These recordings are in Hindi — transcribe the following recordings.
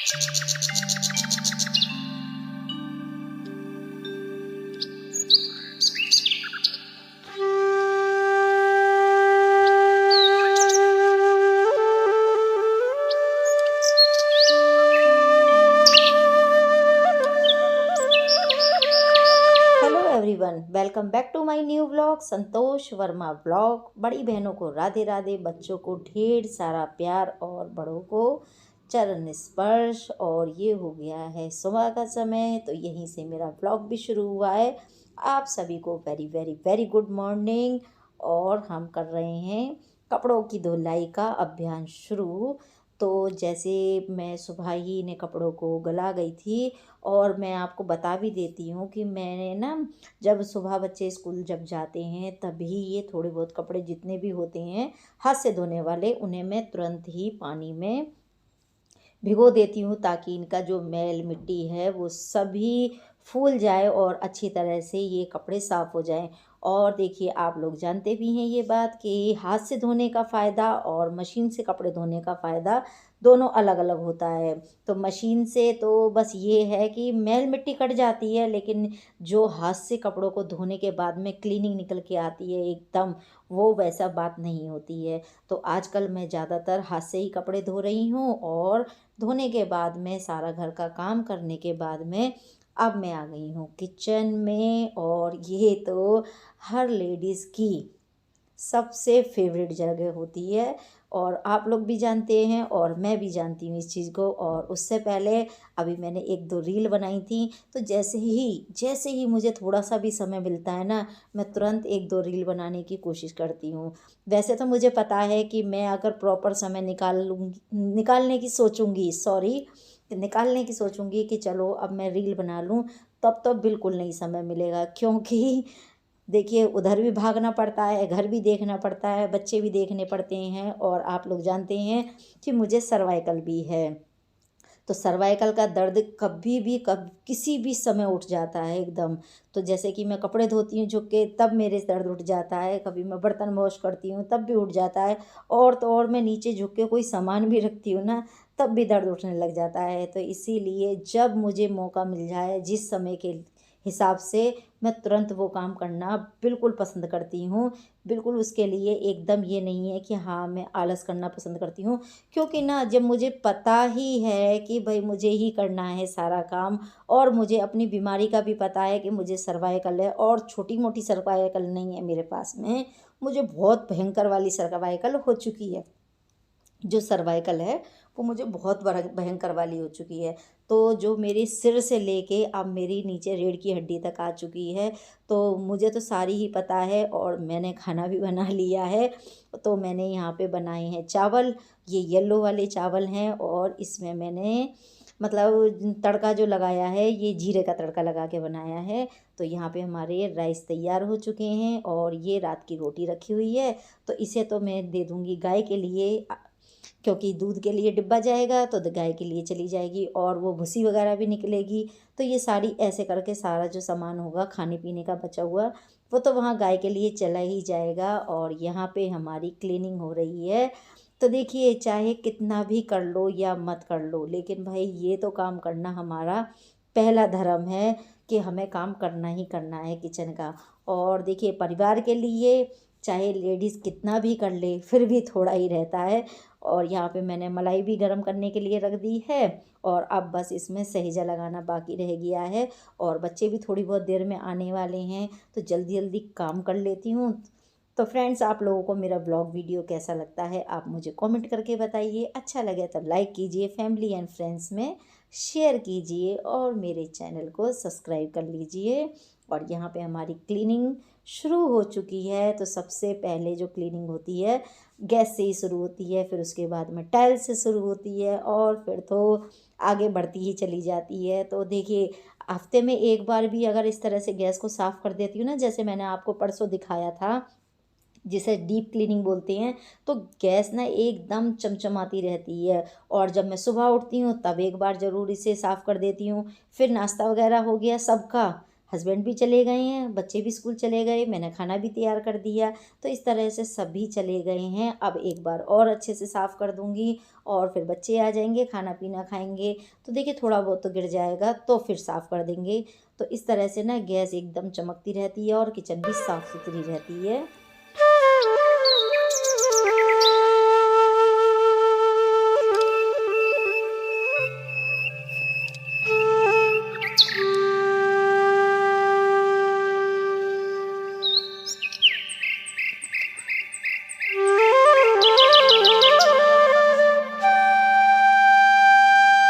Hello everyone, welcome back to my new vlog Santosh Verma vlog. बड़ी बहनों को राधे राधे, बच्चों को ढेर सारा प्यार और बड़ों को चरण स्पर्श। और ये हो गया है सुबह का समय, तो यहीं से मेरा व्लॉग भी शुरू हुआ है। आप सभी को very very very good morning. और हम कर रहे हैं कपड़ों की धुलाई का अभियान शुरू। तो जैसे मैं सुबह ही ने कपड़ों को गला गई थी, और मैं आपको बता भी देती हूँ कि मैंने ना, जब सुबह बच्चे स्कूल जब जाते हैं तभी ये थोड़े बहुत कपड़े जितने भी होते हैं हाथ से धोने वाले, उन्हें मैं तुरंत ही पानी में भिगो देती हूँ, ताकि इनका जो मैल मिट्टी है वो सभी फूल जाए और अच्छी तरह से ये कपड़े साफ़ हो जाएं। और देखिए, आप लोग जानते भी हैं ये बात कि हाथ से धोने का फ़ायदा और मशीन से कपड़े धोने का फ़ायदा दोनों अलग अलग होता है। तो मशीन से तो बस ये है कि मैल मिट्टी कट जाती है, लेकिन जो हाथ से कपड़ों को धोने के बाद में क्लीनिंग निकल के आती है एकदम, वो वैसा बात नहीं होती है। तो आजकल मैं ज़्यादातर हाथ से ही कपड़े धो रही हूँ। और धोने के बाद में सारा घर का काम करने के बाद में अब मैं आ गई हूँ किचन में। और ये तो हर लेडीज़ की सबसे फेवरेट जगह होती है, और आप लोग भी जानते हैं और मैं भी जानती हूँ इस चीज़ को। और उससे पहले अभी मैंने एक दो रील बनाई थी, तो जैसे ही मुझे थोड़ा सा भी समय मिलता है ना, मैं तुरंत एक दो रील बनाने की कोशिश करती हूँ। वैसे तो मुझे पता है कि मैं अगर प्रॉपर समय निकालने की सोचूंगी कि चलो अब मैं रील बना लूँ, तब तो बिल्कुल नहीं समय मिलेगा। क्योंकि देखिए, उधर भी भागना पड़ता है, घर भी देखना पड़ता है, बच्चे भी देखने पड़ते हैं, और आप लोग जानते हैं कि मुझे सर्वाइकल भी है। तो सर्वाइकल का दर्द कभी भी किसी भी समय उठ जाता है एकदम। तो जैसे कि मैं कपड़े धोती हूँ झुक के, तब मेरे दर्द उठ जाता है। कभी मैं बर्तन वॉश करती हूँ तब भी उठ जाता है। और तो और मैं नीचे झुक के कोई सामान भी रखती हूँ ना, तब भी दर्द उठने लग जाता है। तो इसीलिए जब मुझे मौका मिल जाए, जिस समय के हिसाब से, मैं तुरंत वो काम करना बिल्कुल पसंद करती हूँ। बिल्कुल उसके लिए एकदम ये नहीं है कि हाँ, मैं आलस करना पसंद करती हूँ। क्योंकि ना, जब मुझे पता ही है कि भाई मुझे ही करना है सारा काम, और मुझे अपनी बीमारी का भी पता है कि मुझे सर्वाइकल है, और छोटी मोटी सर्वाइकल नहीं है मेरे पास में, मुझे बहुत भयंकर वाली सर्वाइकल हो चुकी है। जो सर्वाइकल है वो मुझे बहुत बड़ा भयंकर वाली हो चुकी है। तो जो मेरे सिर से लेके अब मेरी नीचे रीढ़ की हड्डी तक आ चुकी है। तो मुझे तो सारी ही पता है, और मैंने खाना भी बना लिया है। तो मैंने यहाँ पे बनाए हैं चावल, ये येलो वाले चावल हैं, और इसमें मैंने मतलब तड़का जो लगाया है, ये जीरे का तड़का लगा के बनाया है। तो यहाँ पे हमारे राइस तैयार हो चुके हैं, और ये रात की रोटी रखी हुई है। तो इसे तो मैं दे दूँगी गाय के लिए, क्योंकि दूध के लिए डिब्बा जाएगा तो गाय के लिए चली जाएगी, और वो भूसी वगैरह भी निकलेगी। तो ये सारी ऐसे करके सारा जो सामान होगा खाने पीने का बचा हुआ, वो तो वहाँ गाय के लिए चला ही जाएगा। और यहाँ पे हमारी क्लीनिंग हो रही है। तो देखिए, चाहे कितना भी कर लो या मत कर लो, लेकिन भाई ये तो काम करना हमारा पहला धर्म है कि हमें काम करना ही करना है किचन का। और देखिए, परिवार के लिए चाहे लेडीज़ कितना भी कर ले, फिर भी थोड़ा ही रहता है। और यहाँ पे मैंने मलाई भी गर्म करने के लिए रख दी है, और अब बस इसमें सहेजा लगाना बाकी रह गया है। और बच्चे भी थोड़ी बहुत देर में आने वाले हैं, तो जल्दी जल्दी काम कर लेती हूँ। तो फ्रेंड्स, आप लोगों को मेरा ब्लॉग वीडियो कैसा लगता है, आप मुझे कमेंट करके बताइए। अच्छा लगे तो लाइक कीजिए, फैमिली एंड फ्रेंड्स में शेयर कीजिए, और मेरे चैनल को सब्सक्राइब कर लीजिए। और यहाँ पे हमारी क्लीनिंग शुरू हो चुकी है। तो सबसे पहले जो क्लीनिंग होती है गैस से ही शुरू होती है, फिर उसके बाद में टाइल्स से शुरू होती है, और फिर तो आगे बढ़ती ही चली जाती है। तो देखिए, हफ्ते में एक बार भी अगर इस तरह से गैस को साफ़ कर देती हूँ ना, जैसे मैंने आपको परसों दिखाया था, जिसे डीप क्लीनिंग बोलते हैं, तो गैस ना एकदम चमचमाती रहती है। और जब मैं सुबह उठती हूँ तब एक बार ज़रूर इसे साफ़ कर देती हूँ। फिर नाश्ता वगैरह हो गया सबका, हस्बैंड भी चले गए हैं, बच्चे भी स्कूल चले गए, मैंने खाना भी तैयार कर दिया। तो इस तरह से सभी चले गए हैं। अब एक बार और अच्छे से साफ़ कर दूँगी और फिर बच्चे आ जाएंगे, खाना पीना खाएंगे, तो देखिए थोड़ा बहुत तो गिर जाएगा तो फिर साफ़ कर देंगे। तो इस तरह से ना गैस एकदम चमकती रहती है और किचन भी साफ़ सुथरी रहती है।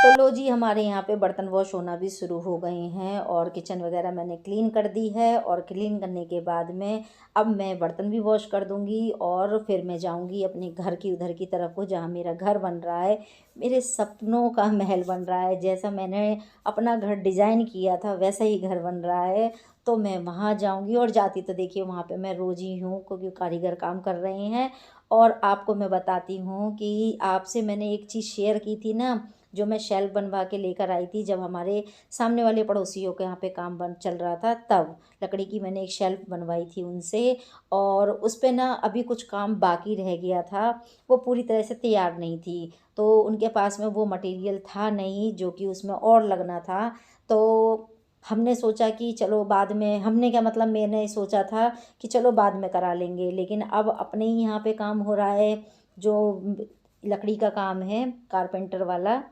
तो लो जी, हमारे यहाँ पे बर्तन वॉश होना भी शुरू हो गए हैं और किचन वगैरह मैंने क्लीन कर दी है। और क्लीन करने के बाद में अब मैं बर्तन भी वॉश कर दूँगी और फिर मैं जाऊँगी अपने घर की उधर की तरफ को, जहाँ मेरा घर बन रहा है। मेरे सपनों का महल बन रहा है, जैसा मैंने अपना घर डिज़ाइन किया था वैसा ही घर बन रहा है। तो मैं वहाँ जाऊँगी और जाती तो देखिए वहाँ पे मैं रोज़ ही हूँ, क्योंकि कारीगर काम कर रहे हैं। और आपको मैं बताती हूँ कि आपसे मैंने एक चीज़ शेयर की थी ना, जो मैं शेल्फ बनवा के लेकर आई थी जब हमारे सामने वाले पड़ोसियों के यहाँ पे काम बन चल रहा था, तब लकड़ी की मैंने एक शेल्फ बनवाई थी उनसे। और उस पे ना अभी कुछ काम बाकी रह गया था, वो पूरी तरह से तैयार नहीं थी। तो उनके पास में वो मटेरियल था नहीं जो कि उसमें और लगना था। तो हमने सोचा कि चलो बाद में, हमने क्या मतलब मैंने सोचा था कि चलो बाद में करा लेंगे, लेकिन अब अपने ही यहाँ पे काम हो रहा है, जो लकड़ी का काम है कारपेंटर वाला,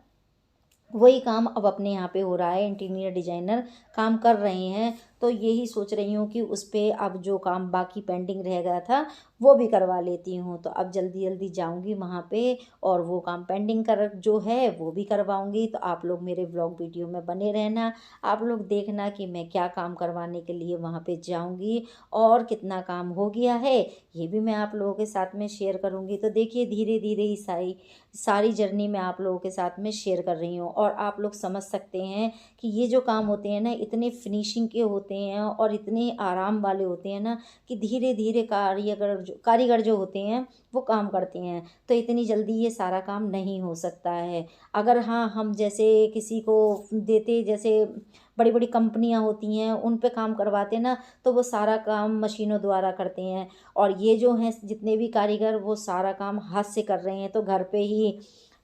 वही काम अब अपने यहाँ पे हो रहा है। इंटीरियर डिजाइनर काम कर रहे हैं, तो यही सोच रही हूँ कि उस पे अब जो काम बाकी पेंडिंग रह गया था वो भी करवा लेती हूँ। तो अब जल्दी जल्दी जाऊँगी वहाँ पे और वो काम पेंडिंग कर जो है वो भी करवाऊँगी। तो आप लोग मेरे ब्लॉग वीडियो में बने रहना, आप लोग देखना कि मैं क्या काम करवाने के लिए वहाँ पे जाऊँगी और कितना काम हो गया है, ये भी मैं आप लोगों के साथ में शेयर करूँगी। तो देखिए धीरे धीरे ही सारी सारी जर्नी मैं आप लोगों के साथ में शेयर कर रही हूँ और आप लोग समझ सकते हैं कि ये जो काम होते हैं ना, इतने फिनिशिंग के होते हैं और इतने आराम वाले होते हैं ना, कि धीरे धीरे कारीगर जो होते हैं वो काम करते हैं। तो इतनी जल्दी ये सारा काम नहीं हो सकता है। अगर हाँ हम जैसे किसी को देते, जैसे बड़ी बड़ी कंपनियां होती हैं उन पे काम करवाते ना, तो वो सारा काम मशीनों द्वारा करते हैं। और ये जो हैं जितने भी कारीगर, वो सारा काम हाथ से कर रहे हैं। तो घर पे ही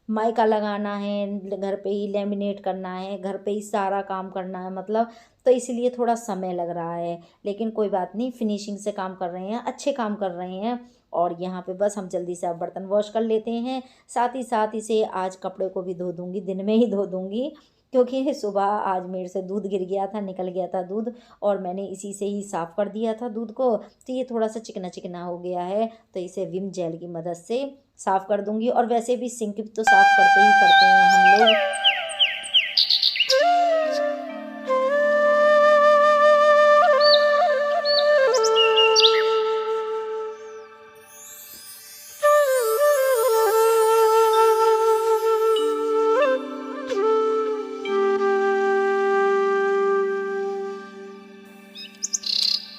माइका लगाना है, घर पे ही लेमिनेट करना है, घर पे ही सारा काम करना है, मतलब तो इसलिए थोड़ा समय लग रहा है। लेकिन कोई बात नहीं, फिनिशिंग से काम कर रहे हैं, अच्छे काम कर रहे हैं। और यहाँ पे बस हम जल्दी से अब बर्तन वॉश कर लेते हैं। साथ ही से आज कपड़े को भी धो दूँगी, दिन में ही धो दूँगी, क्योंकि सुबह आज मेरे से दूध गिर गया था, निकल गया था दूध, और मैंने इसी से ही साफ़ कर दिया था दूध को। तो ये थोड़ा सा चिकना चिकना हो गया है, तो इसे विम जेल की मदद से साफ़ कर दूँगी। और वैसे भी सिंक तो साफ़ करते ही करते हैं हम लोग।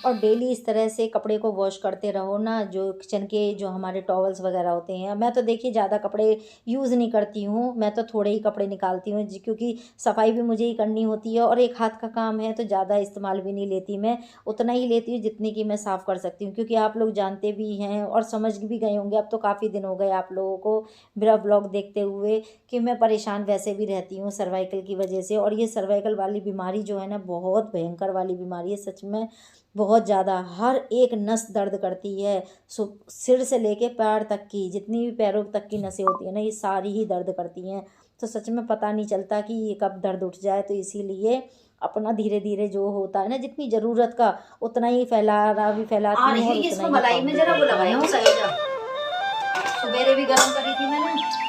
और डेली इस तरह से कपड़े को वॉश करते रहो ना, जो किचन के जो हमारे टॉवल्स वगैरह होते हैं, मैं तो देखिए ज़्यादा कपड़े यूज़ नहीं करती हूँ, मैं तो थोड़े ही कपड़े निकालती हूँ क्योंकि सफाई भी मुझे ही करनी होती है और एक हाथ का काम है, तो ज़्यादा इस्तेमाल भी नहीं लेती मैं, उतना ही लेती हूँ जितनी कि मैं साफ़ कर सकती हूँ। क्योंकि आप लोग जानते भी हैं और समझ भी गए होंगे, अब तो काफ़ी दिन हो गए आप लोगों को मेरा ब्लॉग देखते हुए, कि मैं परेशान वैसे भी रहती हूँ सर्वाइकल की वजह से। और ये सर्वाइकल वाली बीमारी जो है ना, बहुत भयंकर वाली बीमारी है सच में, बहुत ज़्यादा। हर एक नस दर्द करती है, सिर से लेके पैर तक की, जितनी भी पैरों तक की नसें होती हैं ना, ये सारी ही दर्द करती हैं। तो सच में पता नहीं चलता कि ये कब दर्द उठ जाए। तो इसीलिए अपना धीरे धीरे जो होता है ना, जितनी ज़रूरत का उतना ही फैलाती हूँ और उतना इसको ही मलाई काम में भी जरा वो करती लगाया हूँ। हूँ सहेजा, सवेरे भी गर्म करी थी मैंने।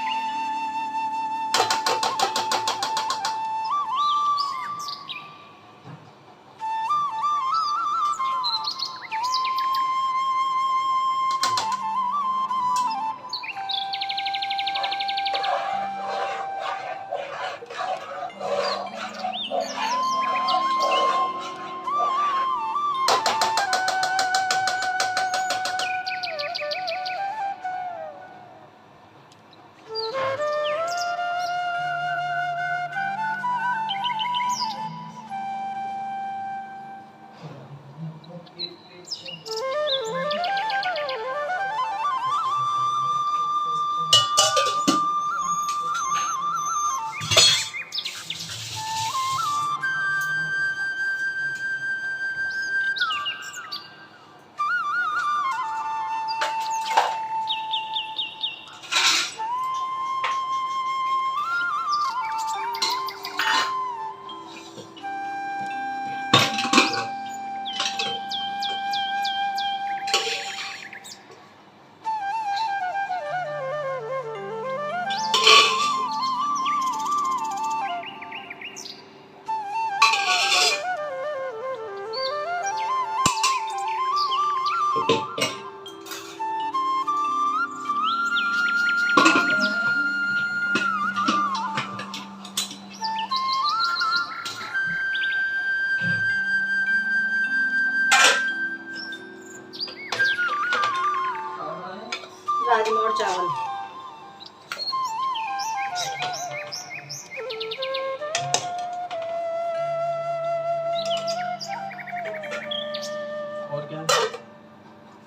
और क्या?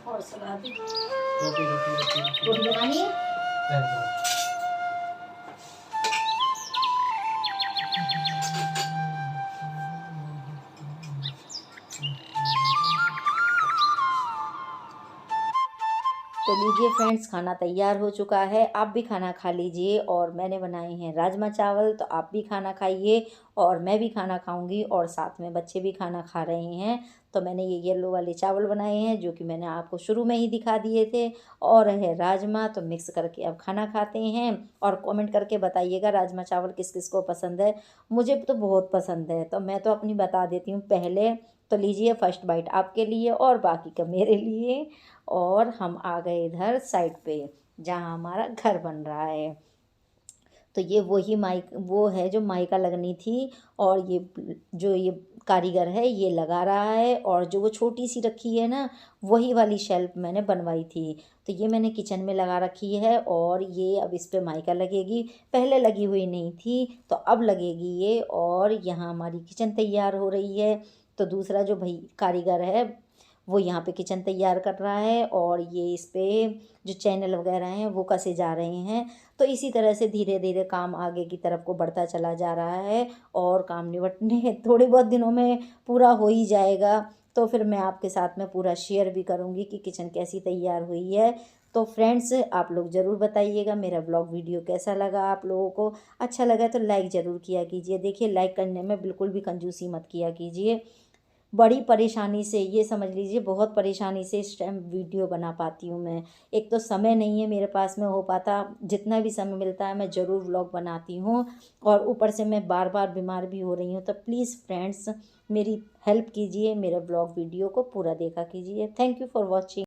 और सलाद रोटी रोटी रोटी रोटी रोटी बनानी है। रहने दो। तो लीजिए फ्रेंड्स, खाना तैयार हो चुका है। आप भी खाना खा लीजिए। और मैंने बनाए हैं राजमा चावल, तो आप भी खाना खाइए और मैं भी खाना खाऊंगी और साथ में बच्चे भी खाना खा रहे हैं। तो मैंने ये येलो वाले चावल बनाए हैं जो कि मैंने आपको शुरू में ही दिखा दिए थे, और है राजमा। तो मिक्स करके अब खाना खाते हैं। और कमेंट करके बताइएगा राजमा चावल किस किस को पसंद है। मुझे तो बहुत पसंद है, तो मैं तो अपनी बता देती हूँ पहले। तो लीजिए फर्स्ट बाइट आपके लिए और बाकी का मेरे लिए। और हम आ गए इधर साइड पे जहाँ हमारा घर बन रहा है। तो ये वही वो है जो माइका लगनी थी, और ये जो ये कारीगर है ये लगा रहा है। और जो वो छोटी सी रखी है ना, वही वाली शेल्फ मैंने बनवाई थी। तो ये मैंने किचन में लगा रखी है, और ये अब इस पे माइका लगेगी। पहले लगी हुई नहीं थी, तो अब लगेगी ये। और यहाँ हमारी किचन तैयार हो रही है। तो दूसरा जो भाई कारीगर है वो यहाँ पे किचन तैयार कर रहा है, और ये इस पे जो चैनल वगैरह हैं वो कसे जा रहे हैं। तो इसी तरह से धीरे धीरे काम आगे की तरफ को बढ़ता चला जा रहा है, और काम निपटने थोड़े बहुत दिनों में पूरा हो ही जाएगा। तो फिर मैं आपके साथ में पूरा शेयर भी करूँगी कि किचन कैसी तैयार हुई है। तो फ्रेंड्स, आप लोग ज़रूर बताइएगा मेरा ब्लॉग वीडियो कैसा लगा। आप लोगों को अच्छा लगा तो लाइक ज़रूर किया कीजिए। देखिए, लाइक करने में बिल्कुल भी कंजूसी मत किया कीजिए। बड़ी परेशानी से, ये समझ लीजिए बहुत परेशानी से इस टाइम वीडियो बना पाती हूँ मैं। एक तो समय नहीं है मेरे पास में हो पाता, जितना भी समय मिलता है मैं ज़रूर व्लॉग बनाती हूँ। और ऊपर से मैं बार बार बीमार भी हो रही हूँ। तो प्लीज़ फ्रेंड्स, मेरी हेल्प कीजिए, मेरे ब्लॉग वीडियो को पूरा देखा कीजिए। Thank you for watching.